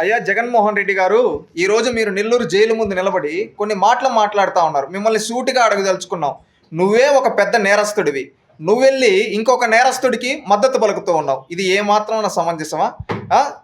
అయ్యా జగన్మోహన్ రెడ్డి గారు, ఈరోజు మీరు నెల్లూరు జైలు ముందు నిలబడి కొన్ని మాటలు మాట్లాడుతూ ఉన్నారు. మిమ్మల్ని సూటిగా అడగదలుచుకున్నాం. నువ్వే ఒక పెద్ద నేరస్తుడివి. నువ్వెళ్ళి ఇంకొక నేరస్తుడికి మద్దతు పలుకుతూ ఉన్నావు. ఇది ఏమాత్రం సమంజసమా?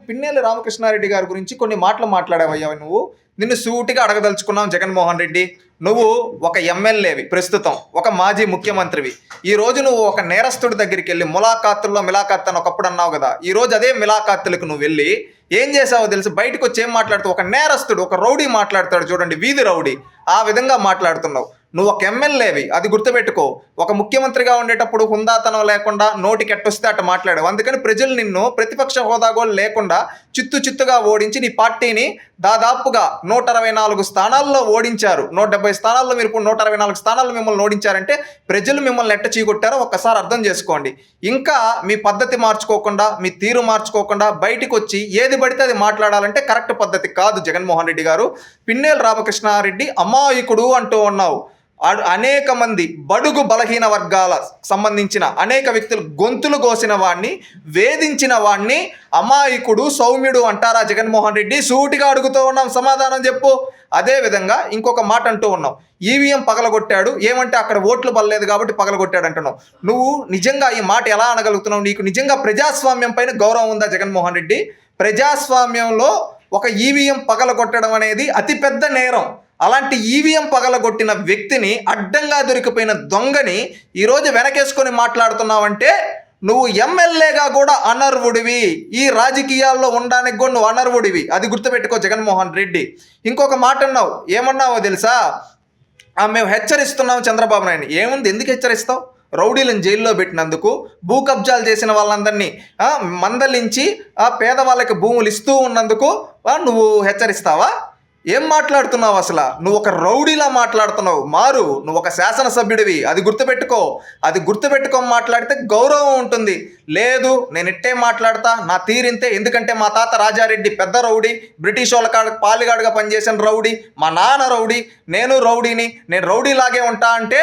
పిన్నెల్లి రామకృష్ణారెడ్డి గారి గురించి కొన్ని మాటలు మాట్లాడావయ్యా నువ్వు. నిన్ను సూటిగా అడగదలుచుకున్నాం జగన్మోహన్ రెడ్డి. నువ్వు ఒక ఎమ్మెల్యేవి, ప్రస్తుతం ఒక మాజీ ముఖ్యమంత్రివి. ఈరోజు నువ్వు ఒక నేరస్తుడి దగ్గరికి వెళ్ళి ములాఖాతుల్లో మిలాఖాత్ అని ఒకప్పుడు అన్నావు కదా. ఈరోజు అదే మిలాఖాతులకు నువ్వు వెళ్ళి ఏం చేసావో తెలుసు? బయటకు వచ్చి ఏం మాట్లాడుతావు? ఒక నేరస్తుడు, ఒక రౌడీ మాట్లాడతాడు చూడండి, వీధి రౌడీ, ఆ విధంగా మాట్లాడుతున్నావు. నువ్వు ఒక ఎమ్మెల్యేవి, అది గుర్తుపెట్టుకో. ఒక ముఖ్యమంత్రిగా ఉండేటప్పుడు హుందాతనం లేకుండా నోటికి ఎట్టొస్తే అట్ట మాట్లాడావు. అందుకని ప్రజలు నిన్ను ప్రతిపక్ష హోదా కూడా లేకుండా చిత్తుగా ఓడించి నీ పార్టీని దాదాపుగా 164 స్థానాల్లో ఓడించారు. 170 స్థానాల్లో మీరు ఇప్పుడు 164 స్థానాల్లో మిమ్మల్ని ఓడించారంటే ప్రజలు మిమ్మల్ని ఎట్ట చీకొట్టారో ఒక్కసారి అర్థం చేసుకోండి. ఇంకా మీ పద్ధతి మార్చుకోకుండా, మీ తీరు మార్చుకోకుండా బయటికి వచ్చి ఏది పడితే అది మాట్లాడాలంటే కరెక్ట్ పద్ధతి కాదు జగన్మోహన్ రెడ్డి గారు. పిన్నెల్లి రామకృష్ణారెడ్డి అమాయకుడు అంటూ ఉన్నావు. అనేక మంది బడుగు బలహీన వర్గాల సంబంధించిన అనేక వ్యక్తులు గొంతులు కోసిన వాడిని, వేధించిన వాడిని అమాయకుడు, సౌమ్యుడు అంటారా జగన్మోహన్ రెడ్డి? సూటిగా అడుగుతూ ఉన్నాం, సమాధానం చెప్పు. అదేవిధంగా ఇంకొక మాట అంటూ ఉన్నావు, ఈవీఎం పగలగొట్టాడు, ఏమంటే అక్కడ ఓట్లు పడలేదు కాబట్టి పగలగొట్టాడు అంటున్నావు. నువ్వు నిజంగా ఈ మాట ఎలా అనగలుగుతున్నావు? నీకు నిజంగా ప్రజాస్వామ్యం పైన గౌరవం ఉందా జగన్మోహన్ రెడ్డి? ప్రజాస్వామ్యంలో ఒక ఈవీఎం పగలగొట్టడం అనేది అతిపెద్ద నేరం. అలాంటి ఈవీఎం పగలగొట్టిన వ్యక్తిని, అడ్డంగా దొరికిపోయిన దొంగని ఈరోజు వెనకేసుకొని మాట్లాడుతున్నావంటే నువ్వు ఎమ్మెల్యేగా కూడా అనర్వుడివి. ఈ రాజకీయాల్లో ఉండడానికి కూడా నువ్వు అనర్వుడివి. అది గుర్తుపెట్టుకో జగన్మోహన్ రెడ్డి. ఇంకొక మాట అన్నావు, ఏమన్నావో తెలుసా? మేము హెచ్చరిస్తున్నాం చంద్రబాబు నాయుడు. ఏముంది, ఎందుకు హెచ్చరిస్తావు? రౌడీలను జైల్లో పెట్టినందుకు, భూ కబ్జాలు చేసిన వాళ్ళందరినీ మందలించి పేదవాళ్ళకి భూములు ఇస్తూ ఉన్నందుకు నువ్వు హెచ్చరిస్తావా? ఏం మాట్లాడుతున్నావు అసలు? నువ్వు ఒక రౌడీలా మాట్లాడుతున్నావు. మారు, నువ్వు ఒక శాసనసభ్యుడివి, అది గుర్తుపెట్టుకో. అది గుర్తుపెట్టుకొని మాట్లాడితే గౌరవం ఉంటుంది. లేదు, నేను ఇట్టే మాట్లాడతా, నా తీరింతే. ఎందుకంటే మా తాత రాజారెడ్డి పెద్ద రౌడీ, బ్రిటిష్ వాళ్ళ కాడ పాలిగాడుగా పనిచేసిన రౌడీ, మా నాన్న రౌడీ, నేను రౌడీని, నేను రౌడీలాగే ఉంటా అంటే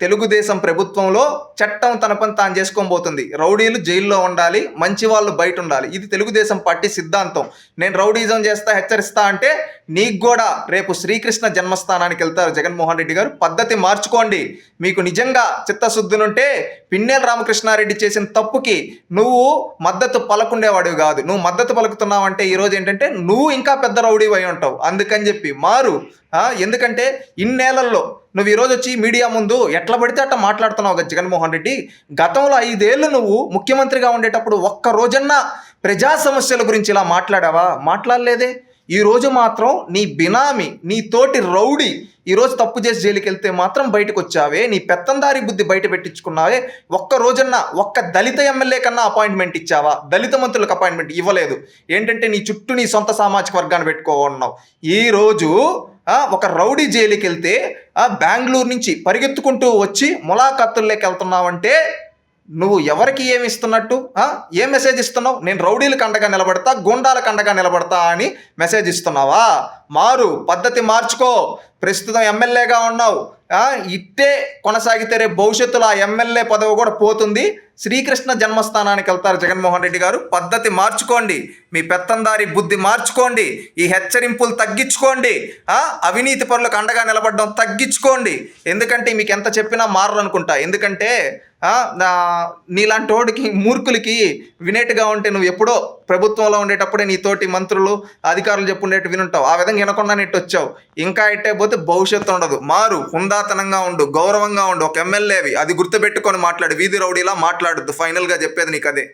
తెలుగుదేశం ప్రభుత్వంలో చట్టం తన పని తాను చేసుకొని పోతుంది. రౌడీలు జైల్లో ఉండాలి, మంచి వాళ్ళు బయట ఉండాలి. ఇది తెలుగుదేశం పార్టీ సిద్ధాంతం. నేను రౌడీజం చేస్తా, హెచ్చరిస్తా అంటే నీకు కూడా రేపు శ్రీకృష్ణ జన్మస్థానానికి వెళ్తారు జగన్మోహన్ రెడ్డి గారు. పద్ధతి మార్చుకోండి. మీకు నిజంగా చిత్తశుద్ధునుంటే పిన్నెల్లి రామకృష్ణారెడ్డి చేసిన తప్పుకి నువ్వు మద్దతు పలకుండేవాడివి కాదు. నువ్వు మద్దతు పలుకుతున్నావంటే ఈరోజు ఏంటంటే నువ్వు ఇంకా పెద్ద రౌడీ అయి ఉంటావు. అందుకని చెప్పి మారు. ఎందుకంటే ఇన్నేళ్లలో నువ్వు ఈరోజు వచ్చి మీడియా ముందు ఎట్లా పడితే అట్లా మాట్లాడుతున్నావు కదా జగన్మోహన్ రెడ్డి. గతంలో 5 ఏళ్ళు నువ్వు ముఖ్యమంత్రిగా ఉండేటప్పుడు ఒక్క రోజన్నా ప్రజా సమస్యల గురించి ఇలా మాట్లాడావా? మాట్లాడలేదే. ఈరోజు మాత్రం నీ బినామీ, నీ తోటి రౌడీ ఈరోజు తప్పు చేసి జైలుకి వెళ్తే మాత్రం బయటకు వచ్చావే. నీ పెత్తందారి బుద్ధి బయట పెట్టించుకున్నావే. ఒక్క రోజన్నా ఒక్క దళిత ఎమ్మెల్యే కన్నా అపాయింట్మెంట్ ఇచ్చావా? దళిత మంత్రులకు అపాయింట్మెంట్ ఇవ్వలేదు. ఏంటంటే నీ చుట్టూ నీ సొంత సామాజిక వర్గాన్ని పెట్టుకోవన్నావు. ఈరోజు ఒక రౌడీ జైలుకి వెళ్తే బెంగళూరు నుంచి పరిగెత్తుకుంటూ వచ్చి ములాఖాతుల్లోకి వెళ్తున్నావంటే నువ్వు ఎవరికి ఏమి ఇస్తున్నట్టు? ఏం మెసేజ్ ఇస్తున్నావు? నేను రౌడీలకు అండగా నిలబడతా, గూండాలకు అండగా నిలబడతా అని మెసేజ్ ఇస్తున్నావా? మారు, పద్ధతి మార్చుకో. ప్రస్తుతం ఎమ్మెల్యేగా ఉన్నావు, ఇట్టే కొనసాగితే రేపు భవిష్యత్తులో ఆ ఎమ్మెల్యే పదవి కూడా పోతుంది. శ్రీకృష్ణ జన్మస్థానానికి వెళ్తారు జగన్మోహన్ రెడ్డి గారు. పద్ధతి మార్చుకోండి, మీ పెత్తందారి బుద్ధి మార్చుకోండి, ఈ హెచ్చరింపులు తగ్గించుకోండి, అవినీతి పరులకు అండగా నిలబడడం తగ్గించుకోండి. ఎందుకంటే మీకు ఎంత చెప్పినా మారనుకుంటా. ఎందుకంటే నీలాంటి వాడికి, మూర్ఖులకి వినేట్టుగా ఉంటే నువ్వు ఎప్పుడో ప్రభుత్వంలో ఉండేటప్పుడే నీతోటి మంత్రులు, అధికారులు చెప్పుండేట్టు వినుంటావు. ఆ విధంగా వినకుండా నెట్టు వచ్చావు. ఇంకా ఇట్టే పోతే భవిష్యత్తు ఉండదు. మారు, హుందాతనంగా ఉండు, గౌరవంగా ఉండు, ఒక ఎమ్మెల్యేవి, అది గుర్తుపెట్టుకొని మాట్లాడు. వీధి రౌడీలా మాట్లాడద్దు. ఫైనల్గా చెప్పేది నీకు అదే.